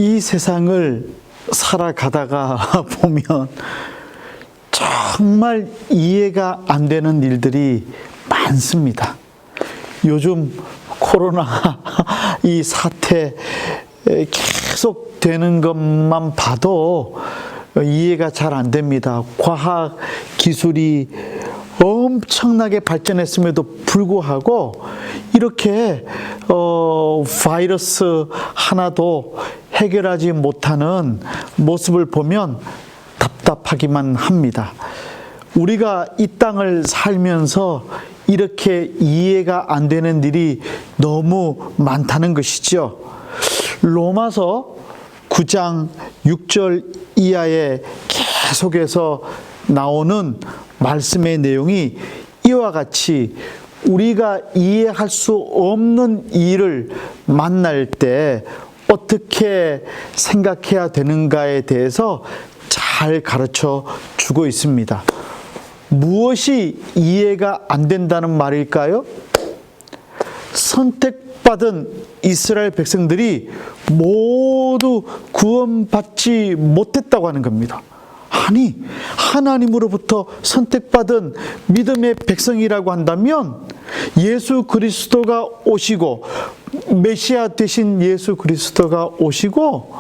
이 세상을 살아가다가 보면 정말 이해가 안 되는 일들이 많습니다. 요즘 코로나 이 사태 계속 되는 것만 봐도 이해가 잘 안 됩니다. 과학 기술이 엄청나게 발전했음에도 불구하고 이렇게 바이러스 하나도 해결하지 못하는 모습을 보면 답답하기만 합니다. 우리가 이 땅을 살면서 이렇게 이해가 안 되는 일이 너무 많다는 것이죠. 로마서 9장 6절 이하에 계속해서 나오는 말씀의 내용이 이와 같이 우리가 이해할 수 없는 일을 만날 때 어떻게 생각해야 되는가에 대해서 잘 가르쳐 주고 있습니다. 무엇이 이해가 안 된다는 말일까요? 선택받은 이스라엘 백성들이 모두 구원받지 못했다고 하는 겁니다. 아니, 하나님으로부터 선택받은 믿음의 백성이라고 한다면 예수 그리스도가 오시고 메시아 되신 예수 그리스도가 오시고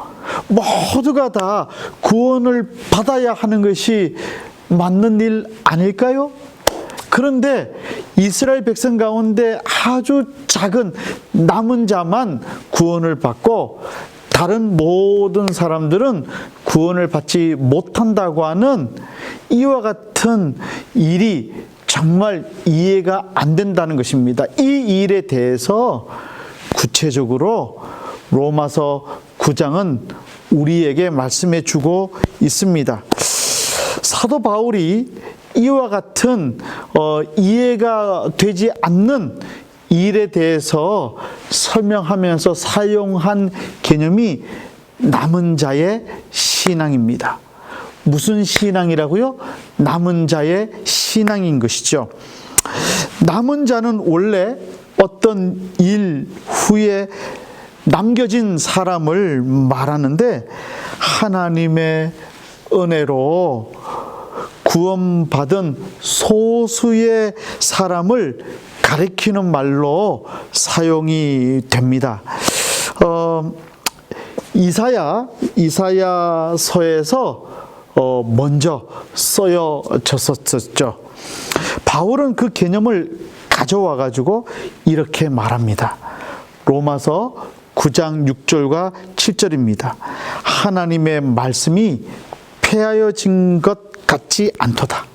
모두가 다 구원을 받아야 하는 것이 맞는 일 아닐까요? 그런데 이스라엘 백성 가운데 아주 작은 남은 자만 구원을 받고 다른 모든 사람들은 구원을 받지 못한다고 하는 이와 같은 일이 정말 이해가 안 된다는 것입니다. 이 일에 대해서 구체적으로 로마서 9장은 우리에게 말씀해 주고 있습니다. 사도 바울이 이와 같은 이해가 되지 않는 일에 대해서 설명하면서 사용한 개념이 남은 자의 신앙입니다. 무슨 신앙이라고요? 남은 자의 신앙인 것이죠. 남은 자는 원래 어떤 일 후에 남겨진 사람을 말하는데 하나님의 은혜로 구원받은 소수의 사람을 가리키는 말로 사용이 됩니다. 이사야서에서 먼저 쓰여졌었죠. 바울은 그 개념을 가져와 가지고 이렇게 말합니다. 로마서 9장 6절과 7절입니다. 하나님의 말씀이 폐하여진 것 같지 않도다.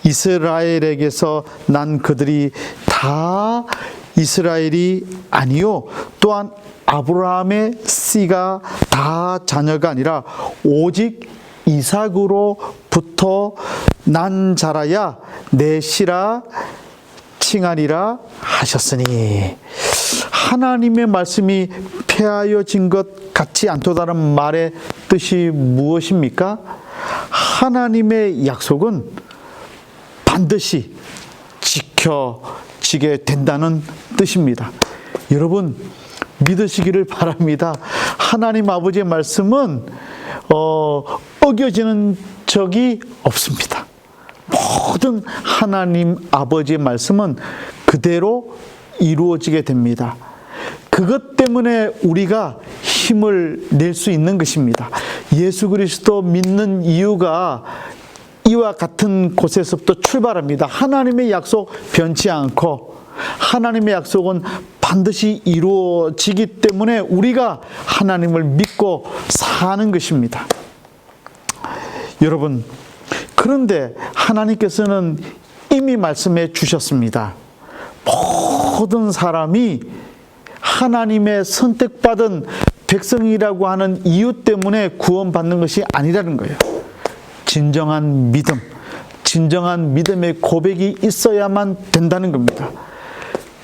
이스라엘에게서 난 그들이 다 이스라엘이 아니요 또한 아브라함의 씨가 다 자녀가 아니라 오직 이삭으로부터 난 자라야 내 씨라 칭하리라 하셨으니, 하나님의 말씀이 폐하여진 것 같지 않도다는 말의 뜻이 무엇입니까? 하나님의 약속은 반드시 지켜지게 된다는 뜻입니다. 여러분 믿으시기를 바랍니다. 하나님 아버지의 말씀은 어겨지는 적이 없습니다. 모든 하나님 아버지의 말씀은 그대로 이루어지게 됩니다. 그것 때문에 우리가 힘을 낼 수 있는 것입니다. 예수 그리스도 믿는 이유가 이와 같은 곳에서부터 출발합니다. 하나님의 약속 변치 않고 하나님의 약속은 반드시 이루어지기 때문에 우리가 하나님을 믿고 사는 것입니다. 여러분, 그런데 하나님께서는 이미 말씀해 주셨습니다. 모든 사람이 하나님의 선택받은 백성이라고 하는 이유 때문에 구원받는 것이 아니라는 거예요. 진정한 믿음, 진정한 믿음의 고백이 있어야만 된다는 겁니다.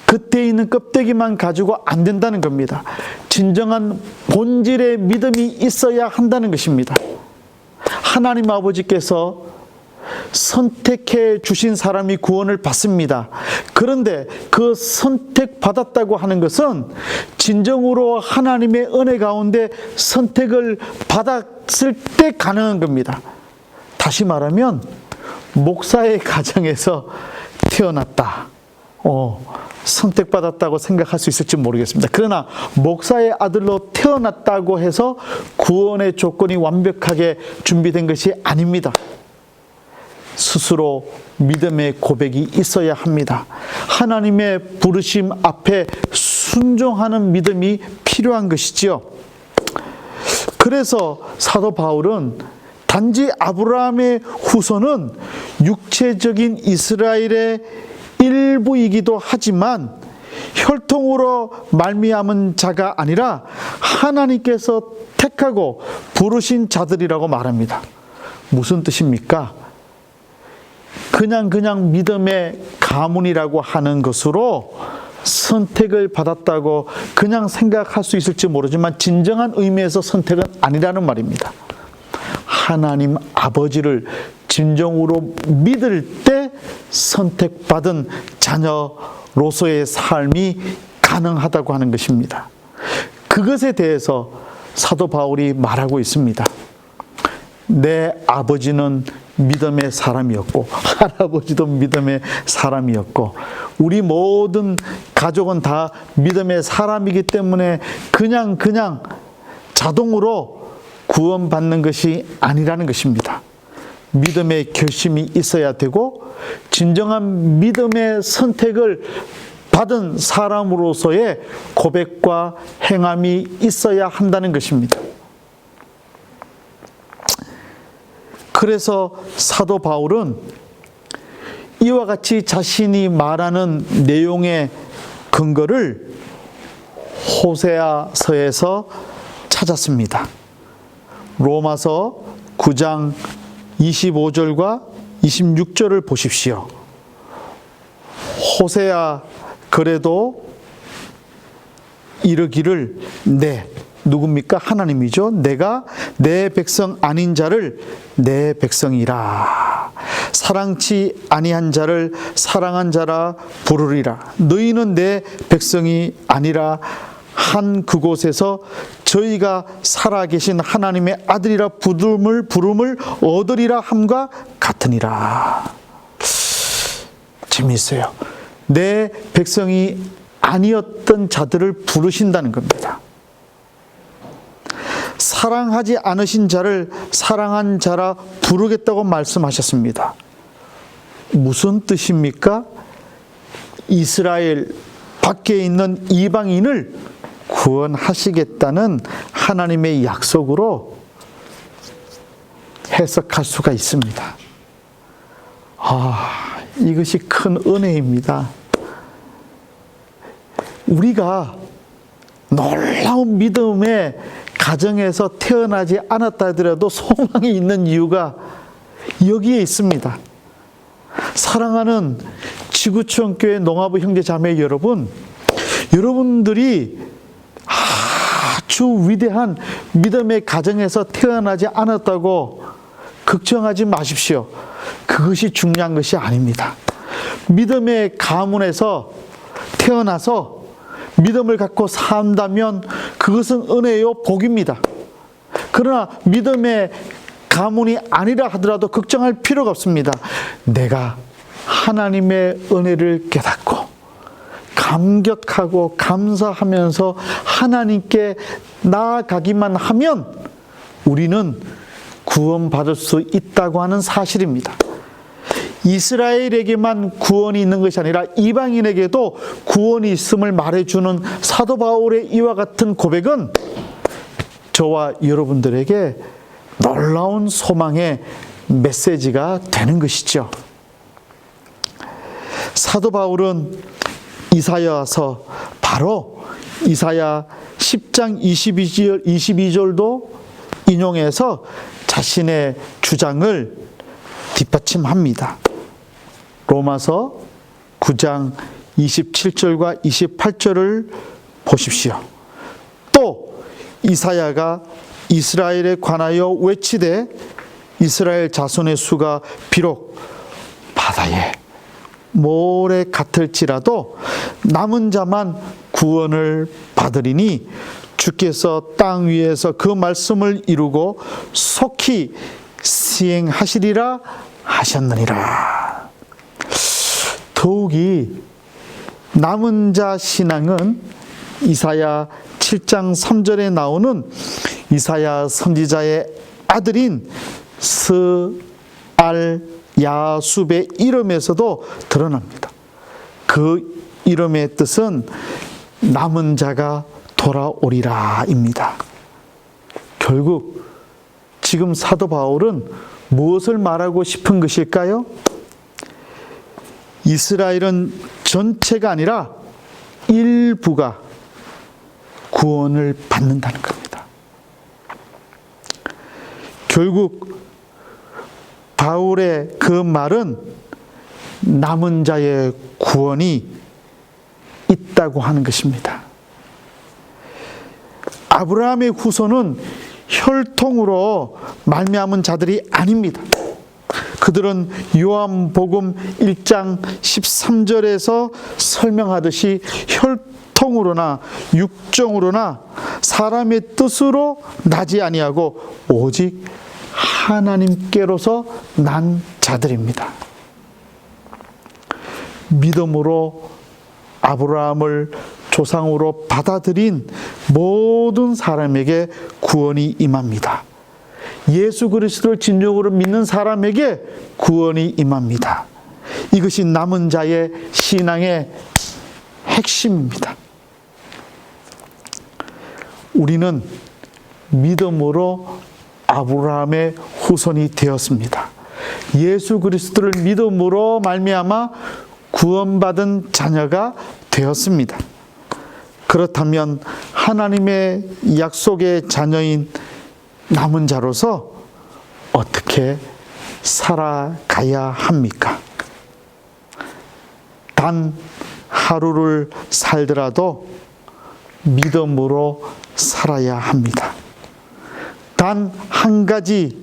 겉에 있는 껍데기만 가지고 안 된다는 겁니다. 진정한 본질의 믿음이 있어야 한다는 것입니다. 하나님 아버지께서 선택해 주신 사람이 구원을 받습니다. 그런데 그 선택받았다고 하는 것은 진정으로 하나님의 은혜 가운데 선택을 받았을 때 가능한 겁니다. 다시 말하면 목사의 가정에서 태어났다. 선택받았다고 생각할 수 있을지 모르겠습니다. 그러나 목사의 아들로 태어났다고 해서 구원의 조건이 완벽하게 준비된 것이 아닙니다. 스스로 믿음의 고백이 있어야 합니다. 하나님의 부르심 앞에 순종하는 믿음이 필요한 것이지요. 그래서 사도 바울은 단지 아브라함의 후손은 육체적인 이스라엘의 일부이기도 하지만 혈통으로 말미암은 자가 아니라 하나님께서 택하고 부르신 자들이라고 말합니다. 무슨 뜻입니까? 그냥 믿음의 가문이라고 하는 것으로 선택을 받았다고 그냥 생각할 수 있을지 모르지만 진정한 의미에서 선택은 아니라는 말입니다. 하나님 아버지를 진정으로 믿을 때 선택받은 자녀로서의 삶이 가능하다고 하는 것입니다. 그것에 대해서 사도 바울이 말하고 있습니다. 내 아버지는 믿음의 사람이었고 할아버지도 믿음의 사람이었고 우리 모든 가족은 다 믿음의 사람이기 때문에 그냥 자동으로 구원받는 것이 아니라는 것입니다. 믿음의 결심이 있어야 되고 진정한 믿음의 선택을 받은 사람으로서의 고백과 행함이 있어야 한다는 것입니다. 그래서 사도 바울은 이와 같이 자신이 말하는 내용의 근거를 호세아서에서 찾았습니다. 로마서 9장 25절과 26절을 보십시오. 호세아 그래도 이르기를 누굽니까? 하나님이죠. 내가 내 백성 아닌 자를 내 백성이라 사랑치 아니한 자를 사랑한 자라 부르리라. 너희는 내 백성이 아니라 한 그곳에서 저희가 살아계신 하나님의 아들이라 부름을 얻으리라 함과 같으니라. 재미있어요. 내 백성이 아니었던 자들을 부르신다는 겁니다. 사랑하지 않으신 자를 사랑한 자라 부르겠다고 말씀하셨습니다. 무슨 뜻입니까? 이스라엘 밖에 있는 이방인을 구원하시겠다는 하나님의 약속으로 해석할 수가 있습니다. 이것이 큰 은혜입니다. 우리가 놀라운 믿음의 가정에서 태어나지 않았다 하더라도 소망이 있는 이유가 여기에 있습니다. 사랑하는 지구촌교회 농아부 형제 자매 여러분, 여러분들이 아주 위대한 믿음의 가정에서 태어나지 않았다고 걱정하지 마십시오. 그것이 중요한 것이 아닙니다. 믿음의 가문에서 태어나서 믿음을 갖고 산다면 그것은 은혜요, 복입니다. 그러나 믿음의 가문이 아니라 하더라도 걱정할 필요가 없습니다. 내가 하나님의 은혜를 깨닫고 감격하고 감사하면서 하나님께 나아가기만 하면 우리는 구원받을 수 있다고 하는 사실입니다. 이스라엘에게만 구원이 있는 것이 아니라 이방인에게도 구원이 있음을 말해주는 사도 바울의 이와 같은 고백은 저와 여러분들에게 놀라운 소망의 메시지가 되는 것이죠. 사도 바울은 이사야서 바로 이사야 10장 22절도 인용해서 자신의 주장을 뒷받침합니다. 로마서 9장 27절과 28절을 보십시오. 또 이사야가 이스라엘에 관하여 외치되 이스라엘 자손의 수가 비록 바다에 모래 같을지라도 남은 자만 구원을 받으리니 주께서 땅 위에서 그 말씀을 이루고 속히 시행하시리라 하셨느니라. 더욱이 남은 자 신앙은 이사야 7장 3절에 나오는 이사야 선지자의 아들인 스알야숲의 이름에서도 드러납니다. 그 이름의 뜻은 남은 자가 돌아오리라입니다. 결국 지금 사도 바울은 무엇을 말하고 싶은 것일까요? 이스라엘은 전체가 아니라 일부가 구원을 받는다는 겁니다. 결국 바울의 그 말은 남은 자의 구원이 있다고 하는 것입니다. 아브라함의 후손은 혈통으로 말미암은 자들이 아닙니다. 그들은 요한복음 1장 13절에서 설명하듯이 혈통으로나 육정으로나 사람의 뜻으로 나지 아니하고 오직 하나님께로서 난 자들입니다. 믿음으로 아브라함을 조상으로 받아들인 모든 사람에게 구원이 임합니다. 예수 그리스도를 진정으로 믿는 사람에게 구원이 임합니다. 이것이 남은 자의 신앙의 핵심입니다. 우리는 믿음으로 아브라함의 후손이 되었습니다. 예수 그리스도를 믿음으로 말미암아 구원받은 자녀가 되었습니다. 그렇다면 하나님의 약속의 자녀인 남은 자로서 어떻게 살아가야 합니까? 단 하루를 살더라도 믿음으로 살아야 합니다. 단 한 가지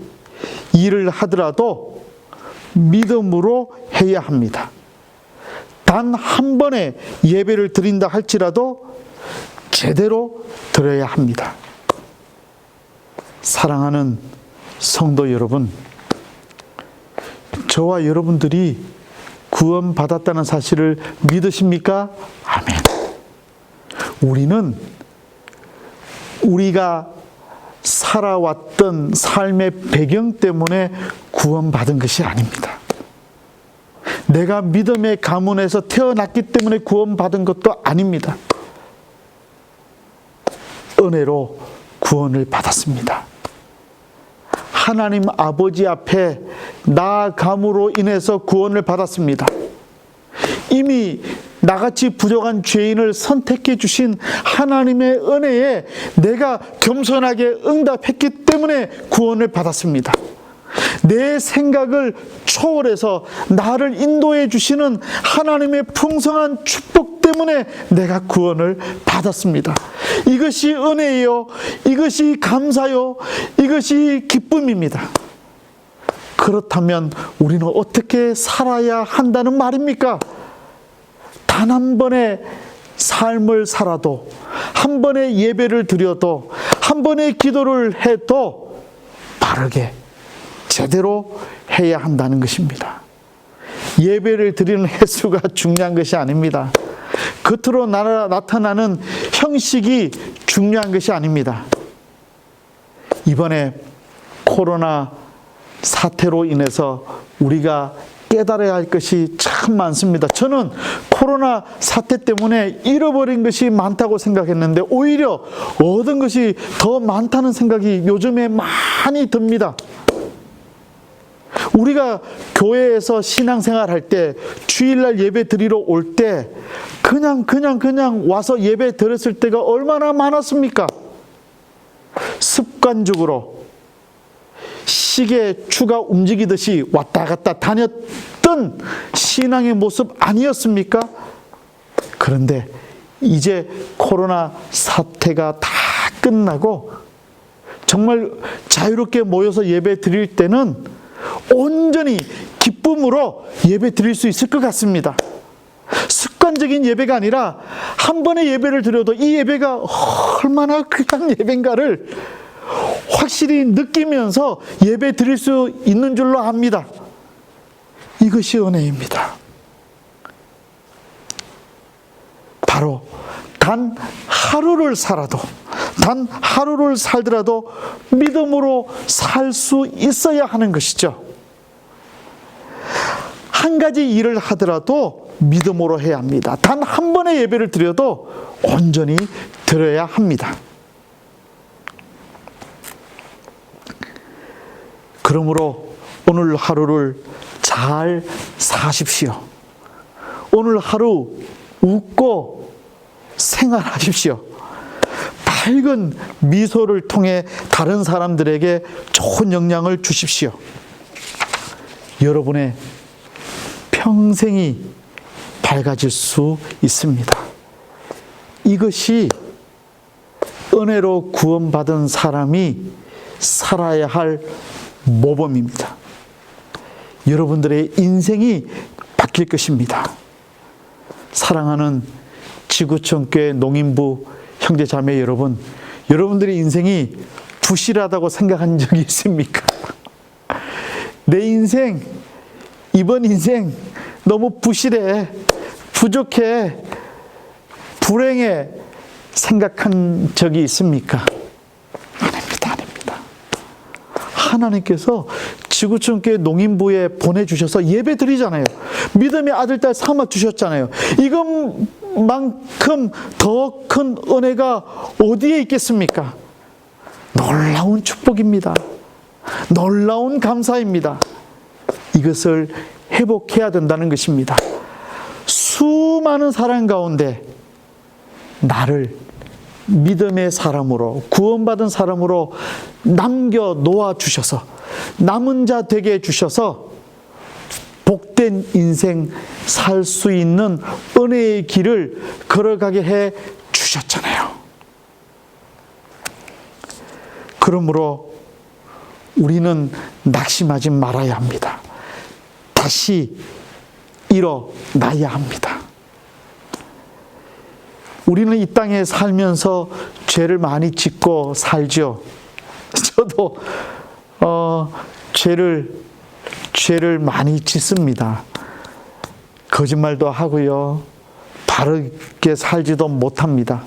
일을 하더라도 믿음으로 해야 합니다. 단 한 번의 예배를 드린다 할지라도 제대로 드려야 합니다. 사랑하는 성도 여러분, 저와 여러분들이 구원받았다는 사실을 믿으십니까? 아멘. 우리는 우리가 살아왔던 삶의 배경 때문에 구원받은 것이 아닙니다. 내가 믿음의 가문에서 태어났기 때문에 구원받은 것도 아닙니다. 은혜로 구원을 받았습니다. 하나님 아버지 앞에 나아감으로 인해서 구원을 받았습니다. 이미 나같이 부족한 죄인을 선택해 주신 하나님의 은혜에 내가 겸손하게 응답했기 때문에 구원을 받았습니다. 내 생각을 초월해서 나를 인도해 주시는 하나님의 풍성한 축복 때문에 내가 구원을 받았습니다. 이것이 은혜요, 이것이 감사요, 이것이 기쁨입니다. 그렇다면 우리는 어떻게 살아야 한다는 말입니까? 단 한 번의 삶을 살아도, 한 번의 예배를 드려도, 한 번의 기도를 해도 바르게 제대로 해야 한다는 것입니다. 예배를 드리는 횟수가 중요한 것이 아닙니다. 겉으로 나타나는 형식이 중요한 것이 아닙니다. 이번에 코로나 사태로 인해서 우리가 깨달아야 할 것이 참 많습니다. 저는 코로나 사태 때문에 잃어버린 것이 많다고 생각했는데 오히려 얻은 것이 더 많다는 생각이 요즘에 많이 듭니다. 우리가 교회에서 신앙생활 할 때, 주일날 예배 드리러 올 때 그냥 와서 예배 드렸을 때가 얼마나 많았습니까? 습관적으로 시계추가 움직이듯이 왔다 갔다 다녔던 신앙의 모습 아니었습니까? 그런데 이제 코로나 사태가 다 끝나고 정말 자유롭게 모여서 예배 드릴 때는 온전히 기쁨으로 예배 드릴 수 있을 것 같습니다. 습관적인 예배가 아니라 한 번의 예배를 드려도 이 예배가 얼마나 귀한 예배인가를 확실히 느끼면서 예배 드릴 수 있는 줄로 압니다. 이것이 은혜입니다. 바로 단 하루를 살아도, 단 하루를 살더라도 믿음으로 살 수 있어야 하는 것이죠. 한 가지 일을 하더라도 믿음으로 해야 합니다. 단 한 번의 예배를 드려도 온전히 드려야 합니다. 그러므로 오늘 하루를 잘 사십시오. 오늘 하루 웃고 생활하십시오. 밝은 미소를 통해 다른 사람들에게 좋은 영향을 주십시오. 여러분의 평생이 밝아질 수 있습니다. 이것이 은혜로 구원받은 사람이 살아야 할 모범입니다. 여러분들의 인생이 바뀔 것입니다. 사랑하는 지구촌교회 농인부 형제 자매 여러분, 여러분들의 인생이 부실하다고 생각한 적이 있습니까? 내 인생, 이번 인생 너무 부실해, 부족해, 불행해 생각한 적이 있습니까? 아닙니다. 하나님께서 지구촌교회 농인부에 보내주셔서 예배 드리잖아요. 믿음의 아들, 딸 삼아 주셨잖아요. 이것만큼 더 큰 은혜가 어디에 있겠습니까? 놀라운 축복입니다. 놀라운 감사입니다. 이것을 회복해야 된다는 것입니다. 수많은 사람 가운데 나를 믿음의 사람으로, 구원받은 사람으로 남겨 놓아 주셔서, 남은 자 되게 해주셔서 복된 인생 살 수 있는 은혜의 길을 걸어가게 해 주셨잖아요. 그러므로 우리는 낙심하지 말아야 합니다. 다시 일어나야 합니다. 우리는 이 땅에 살면서 죄를 많이 짓고 살죠. 저도 죄를 많이 짓습니다. 거짓말도 하고요. 바르게 살지도 못합니다.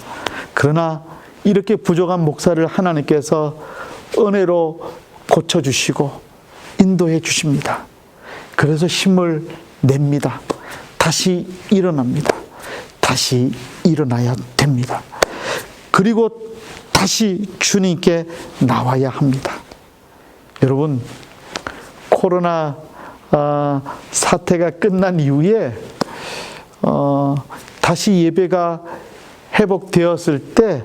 그러나 이렇게 부족한 목사를 하나님께서 은혜로 고쳐주시고 인도해 주십니다. 그래서 힘을 냅니다. 다시 일어납니다. 다시 일어나야 됩니다. 그리고 다시 주님께 나와야 합니다. 여러분, 코로나 사태가 끝난 이후에 다시 예배가 회복되었을 때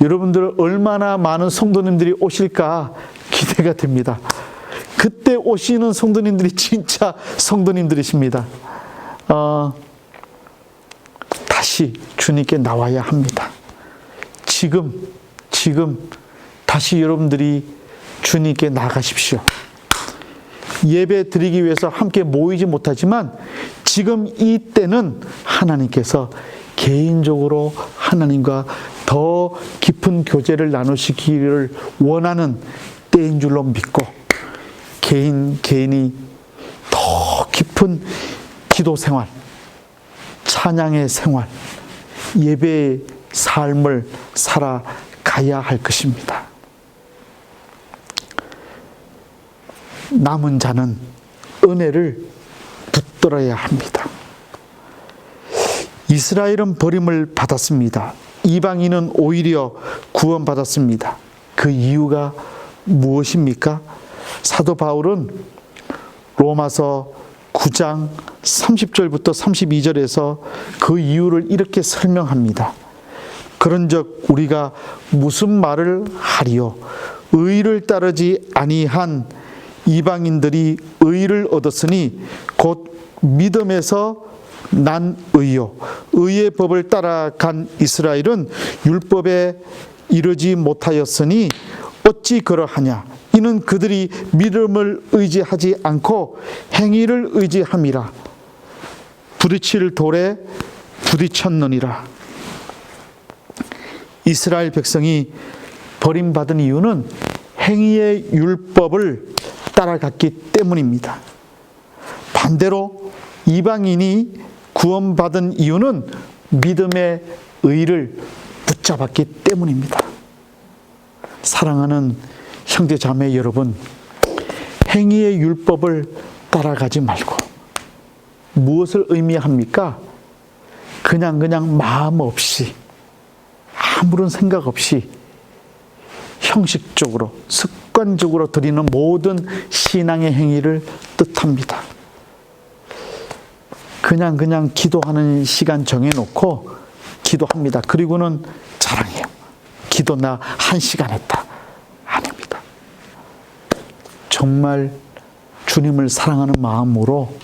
여러분들 얼마나 많은 성도님들이 오실까 기대가 됩니다. 그때 오시는 성도님들이 진짜 성도님들이십니다. 다시 주님께 나와야 합니다. 지금 다시 여러분들이 주님께 나가십시오. 예배 드리기 위해서 함께 모이지 못하지만 지금 이때는 하나님께서 개인적으로 하나님과 더 깊은 교제를 나누시기를 원하는 때인 줄로 믿고 개인이 더 깊은 기도 생활, 찬양의 생활, 예배의 삶을 살아가야 할 것입니다. 남은 자는 은혜를 붙들어야 합니다. 이스라엘은 버림을 받았습니다. 이방인은 오히려 구원받았습니다. 그 이유가 무엇입니까? 사도 바울은 로마서 9장 30절부터 32절에서 그 이유를 이렇게 설명합니다. 그런즉 우리가 무슨 말을 하리요? 의를 따르지 아니한 이방인들이 의를 얻었으니 곧 믿음에서 난 의요. 의의 법을 따라간 이스라엘은 율법에 이르지 못하였으니 어찌 그러하냐? 이는 그들이 믿음을 의지하지 않고 행위를 의지함이라. 부딪힐 돌에 부딪혔느니라. 이스라엘 백성이 버림받은 이유는 행위의 율법을 따라갔기 때문입니다. 반대로 이방인이 구원받은 이유는 믿음의 의를 붙잡았기 때문입니다. 사랑하는 형제 자매 여러분, 행위의 율법을 따라가지 말고 무엇을 의미합니까? 그냥 마음 없이 아무런 생각 없이 형식적으로 습관적으로 드리는 모든 신앙의 행위를 뜻합니다. 그냥 기도하는 시간 정해놓고 기도합니다. 그리고는 자랑해요. 기도 나 1시간 했다. 아닙니다. 정말 주님을 사랑하는 마음으로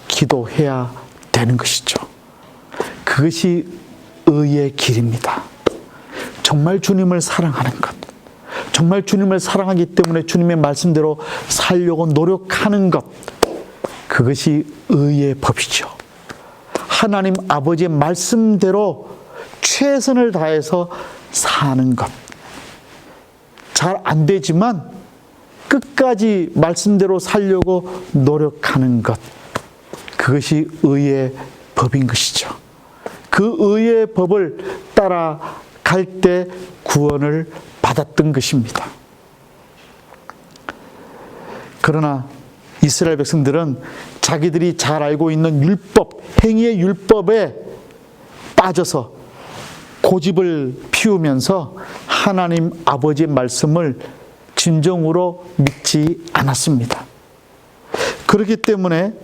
기도해야 되는 것이죠. 그것이 의의 길입니다. 정말 주님을 사랑하는 것, 정말 주님을 사랑하기 때문에 주님의 말씀대로 살려고 노력하는 것, 그것이 의의 법이죠. 하나님 아버지의 말씀대로 최선을 다해서 사는 것. 잘 안 되지만 끝까지 말씀대로 살려고 노력하는 것. 그것이 의의 법인 것이죠. 그 의의 법을 따라갈 때 구원을 받았던 것입니다. 그러나 이스라엘 백성들은 자기들이 잘 알고 있는 율법, 행위의 율법에 빠져서 고집을 피우면서 하나님 아버지의 말씀을 진정으로 믿지 않았습니다. 그렇기 때문에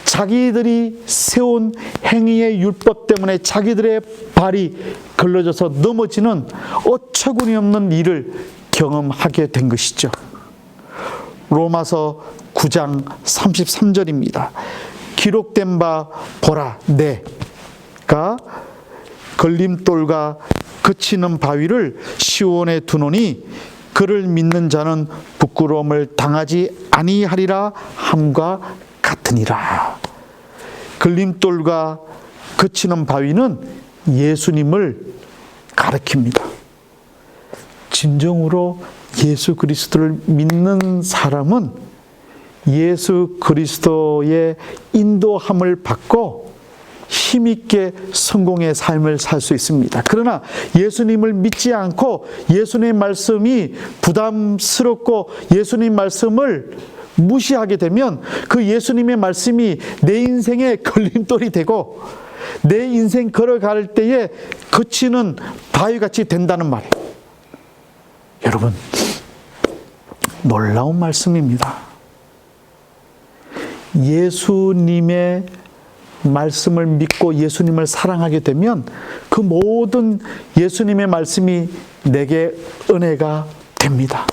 자기들이 세운 행위의 율법 때문에 자기들의 발이 걸러져서 넘어지는 어처구니 없는 일을 경험하게 된 것이죠. 로마서 9장 33절입니다. 기록된 바 보라, 내가 걸림돌과 그치는 바위를 시온에 두노니 그를 믿는 자는 부끄러움을 당하지 아니하리라 함과 같으니라. 걸림돌과 그치는 바위는 예수님을 가리킵니다. 진정으로 예수 그리스도를 믿는 사람은 예수 그리스도의 인도함을 받고 힘있게 성공의 삶을 살 수 있습니다. 그러나 예수님을 믿지 않고 예수님의 말씀이 부담스럽고 예수님 말씀을 무시하게 되면 그 예수님의 말씀이 내 인생의 걸림돌이 되고 내 인생 걸어갈 때에 그치는 바위같이 된다는 말이에요. 여러분, 놀라운 말씀입니다. 예수님의 말씀을 믿고 예수님을 사랑하게 되면 그 모든 예수님의 말씀이 내게 은혜가 됩니다.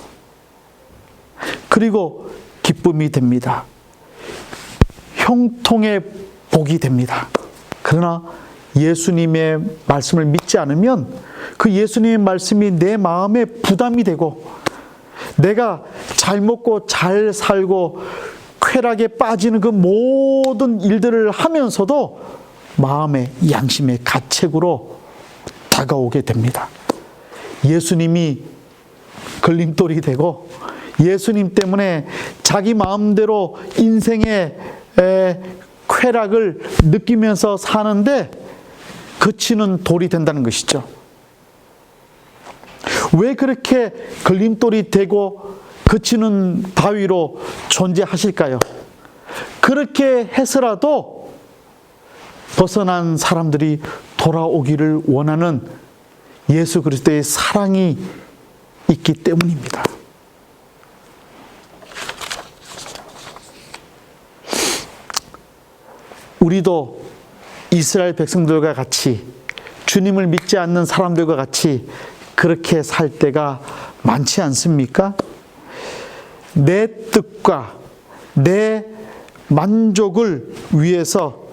그리고 기쁨이 됩니다. 형통의 복이 됩니다. 그러나 예수님의 말씀을 믿지 않으면 그 예수님의 말씀이 내 마음에 부담이 되고 내가 잘 먹고 잘 살고 쾌락에 빠지는 그 모든 일들을 하면서도 마음의 양심의 가책으로 다가오게 됩니다. 예수님이 걸림돌이 되고 예수님 때문에 자기 마음대로 인생의 쾌락을 느끼면서 사는데 그치는 돌이 된다는 것이죠. 왜 그렇게 걸림돌이 되고 그치는 바위로 존재하실까요? 그렇게 해서라도 벗어난 사람들이 돌아오기를 원하는 예수 그리스도의 사랑이 있기 때문입니다. 우리도 이스라엘 백성들과 같이 주님을 믿지 않는 사람들과 같이 그렇게 살 때가 많지 않습니까? 내 뜻과 내 만족을 위해서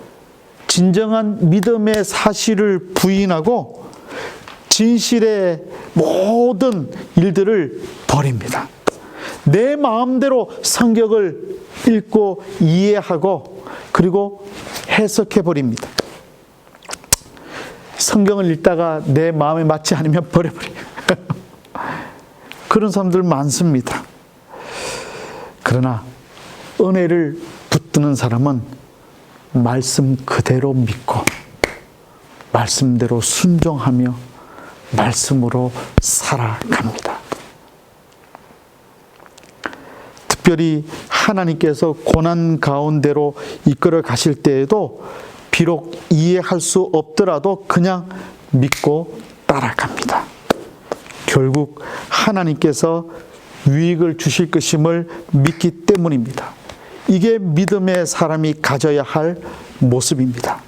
진정한 믿음의 사실을 부인하고 진실의 모든 일들을 버립니다. 내 마음대로 성경을 읽고 이해하고 그리고 해석해 버립니다. 성경을 읽다가 내 마음에 맞지 않으면 버려버려요. 그런 사람들 많습니다. 그러나 은혜를 붙드는 사람은 말씀 그대로 믿고 말씀대로 순종하며 말씀으로 살아갑니다. 특별히 하나님께서 고난 가운데로 이끌어 가실 때에도 비록 이해할 수 없더라도 그냥 믿고 따라갑니다. 결국 하나님께서 유익을 주실 것임을 믿기 때문입니다. 이게 믿음의 사람이 가져야 할 모습입니다.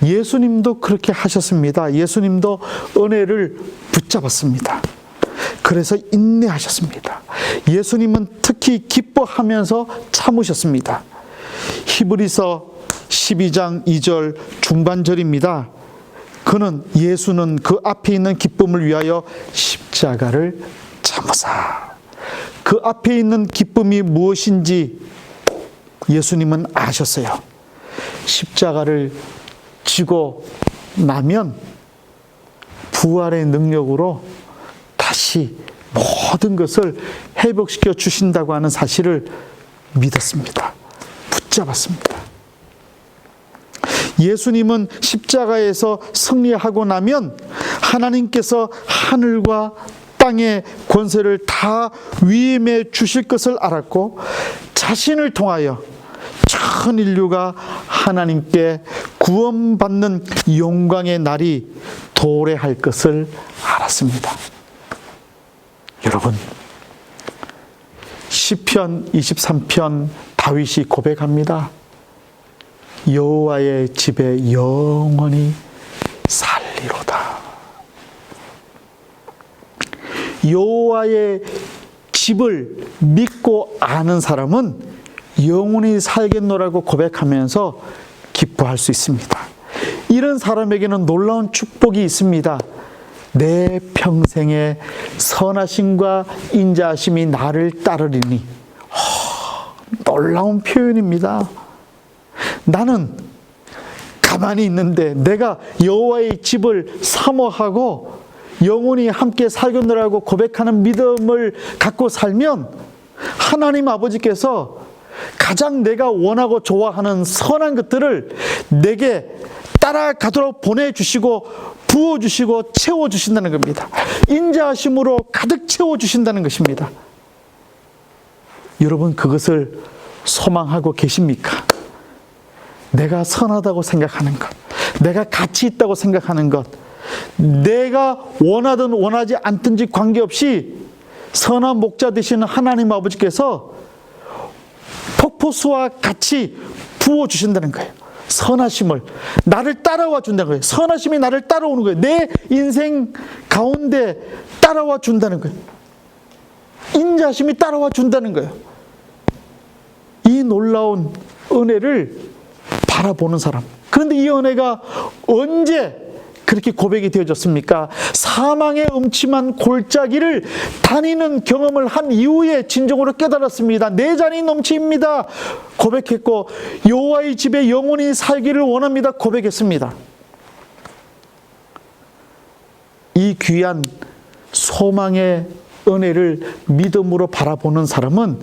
예수님도 그렇게 하셨습니다. 예수님도 은혜를 붙잡았습니다. 그래서 인내하셨습니다. 예수님은 특히 기뻐하면서 참으셨습니다. 히브리서 12장 2절 중반절입니다. 예수는 그 앞에 있는 기쁨을 위하여 십자가를 참으사. 그 앞에 있는 기쁨이 무엇인지 예수님은 아셨어요. 십자가를 지고 나면 부활의 능력으로 다시 모든 것을 회복시켜 주신다고 하는 사실을 믿었습니다. 붙잡았습니다. 예수님은 십자가에서 승리하고 나면 하나님께서 하늘과 땅의 권세를 다 위임해 주실 것을 알았고 자신을 통하여 전 인류가 하나님께 구원받는 영광의 날이 도래할 것을 알았습니다. 여러분, 시편 23편 다윗이 고백합니다. 여호와의 집에 영원히 살리로다. 여호와의 집을 믿고 아는 사람은 영원히 살겠노라고 고백하면서 기뻐할 수 있습니다. 이런 사람에게는 놀라운 축복이 있습니다. 내 평생의 선하심과 인자하심이 나를 따르리니. 놀라운 표현입니다. 나는 가만히 있는데 내가 여호와의 집을 사모하고 영원히 함께 살겠노라고 고백하는 믿음을 갖고 살면 하나님 아버지께서 가장 내가 원하고 좋아하는 선한 것들을 내게 따라가도록 보내주시고 부어주시고 채워주신다는 겁니다. 인자하심으로 가득 채워주신다는 것입니다. 여러분, 그것을 소망하고 계십니까? 내가 선하다고 생각하는 것, 내가 가치 있다고 생각하는 것, 내가 원하든 원하지 않든지 관계없이 선한 목자 되시는 하나님 아버지께서 폭포수와 같이 부어주신다는 거예요. 선하심을 나를 따라와 준다는 거예요. 선하심이 나를 따라오는 거예요. 내 인생 가운데 따라와 준다는 거예요. 인자심이 따라와 준다는 거예요. 이 놀라운 은혜를 바라보는 사람. 그런데 이 은혜가 언제 그렇게 고백이 되어졌습니까? 사망의 음침한 골짜기를 다니는 경험을 한 이후에 진정으로 깨달았습니다. 내 잔이 넘칩니다. 고백했고 여호와의 집에 영원히 살기를 원합니다. 고백했습니다. 이 귀한 소망의 은혜를 믿음으로 바라보는 사람은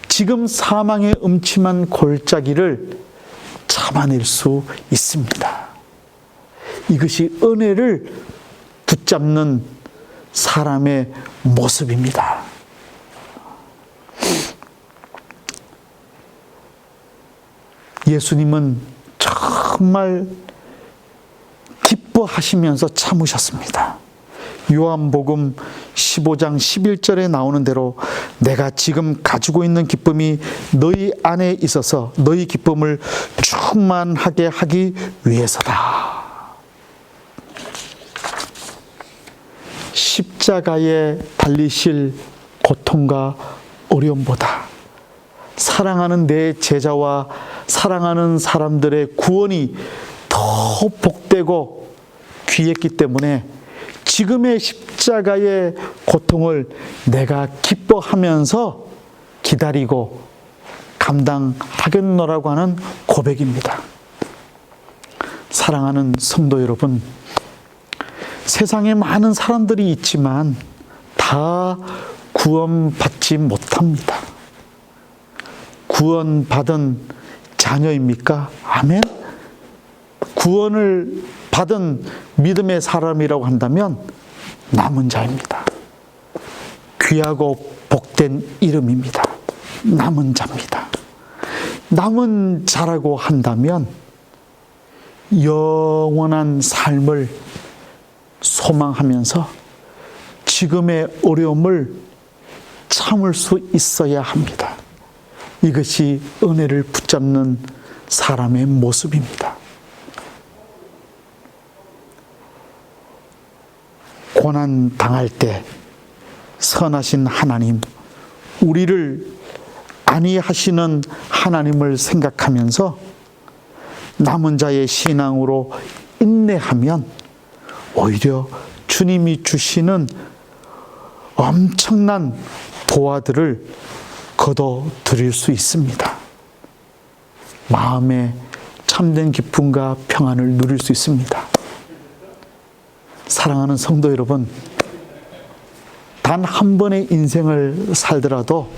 지금 사망의 음침한 골짜기를 참아낼 수 있습니다. 이것이 은혜를 붙잡는 사람의 모습입니다. 예수님은 정말 기뻐하시면서 참으셨습니다. 요한복음 15장 11절에 나오는 대로 내가 지금 가지고 있는 기쁨이 너희 안에 있어서 너희 기쁨을 충만하게 하기 위해서다. 십자가에 달리실 고통과 어려움보다 사랑하는 내 제자와 사랑하는 사람들의 구원이 더 복되고 귀했기 때문에 지금의 십자가의 고통을 내가 기뻐하면서 기다리고 감당하겠노라고 하는 고백입니다. 사랑하는 성도 여러분, 세상에 많은 사람들이 있지만 다 구원받지 못합니다. 구원받은 자녀입니까? 아멘. 구원을 받은 믿음의 사람이라고 한다면 남은 자입니다. 귀하고 복된 이름입니다. 남은 자입니다. 남은 자라고 한다면 영원한 삶을 소망하면서 지금의 어려움을 참을 수 있어야 합니다. 이것이 은혜를 붙잡는 사람의 모습입니다. 고난 당할 때 선하신 하나님, 우리를 안위하시는 하나님을 생각하면서 남은 자의 신앙으로 인내하면 오히려 주님이 주시는 엄청난 보화들을 거둬들일 수 있습니다. 마음에 참된 기쁨과 평안을 누릴 수 있습니다. 사랑하는 성도 여러분, 단 한 번의 인생을 살더라도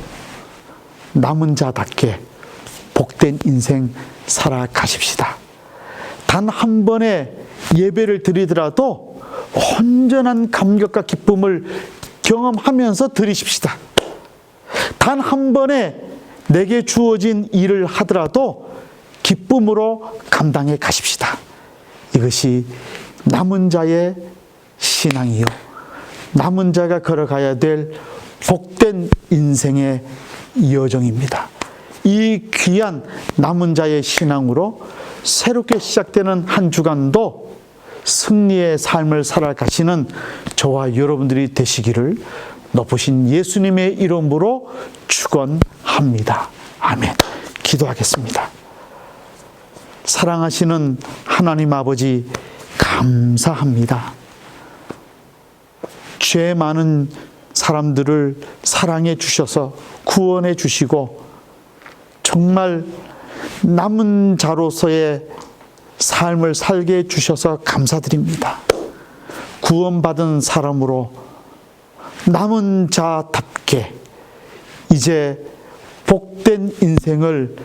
남은 자답게 복된 인생 살아가십시다. 단 한 번의 예배를 드리더라도 온전한 감격과 기쁨을 경험하면서 드리십시다. 단 한 번에 내게 주어진 일을 하더라도 기쁨으로 감당해 가십시다. 이것이 남은 자의 신앙이요, 남은 자가 걸어가야 될 복된 인생의 여정입니다. 이 귀한 남은 자의 신앙으로 새롭게 시작되는 한 주간도 승리의 삶을 살아가시는 저와 여러분들이 되시기를 높으신 예수님의 이름으로 축원합니다. 아멘. 기도하겠습니다. 사랑하시는 하나님 아버지, 감사합니다. 죄 많은 사람들을 사랑해 주셔서 구원해 주시고 정말 남은 자로서의 삶을 살게 해 주셔서 감사드립니다. 구원받은 사람으로 남은 자답게 이제 복된 인생을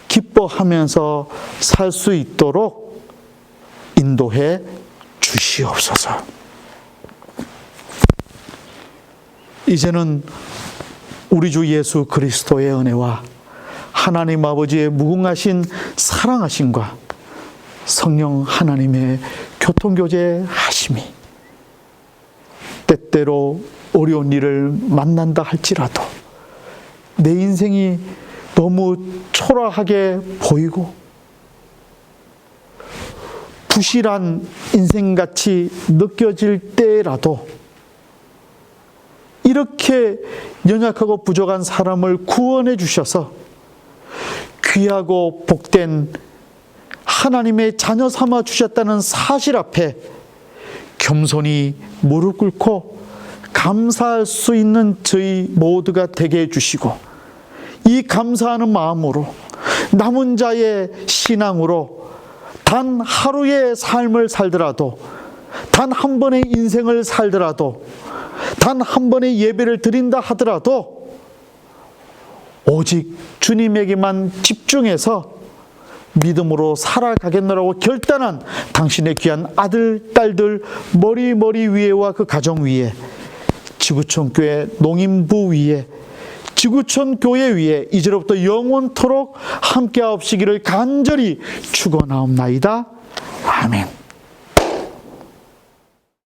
기뻐하면서 살 수 있도록 인도해 주시옵소서. 이제는 우리 주 예수 그리스도의 은혜와 하나님 아버지의 무궁하신 사랑하심과 성령 하나님의 교통교제 하심이 때때로 어려운 일을 만난다 할지라도 내 인생이 너무 초라하게 보이고 부실한 인생같이 느껴질 때라도 이렇게 연약하고 부족한 사람을 구원해 주셔서 귀하고 복된 하나님의 자녀 삼아 주셨다는 사실 앞에 겸손히 무릎 꿇고 감사할 수 있는 저희 모두가 되게 해주시고 이 감사하는 마음으로 남은 자의 신앙으로 단 하루의 삶을 살더라도 단 한 번의 인생을 살더라도 단 한 번의 예배를 드린다 하더라도 오직 주님에게만 집중해서 믿음으로 살아가겠노라고 결단한 당신의 귀한 아들, 딸들 머리 위에와 그 가정 위에 지구촌 교회 농임부 위에 지구촌 교회 위에 이제로부터 영원토록 함께하옵시기를 간절히 축원하옵나이다. 아멘.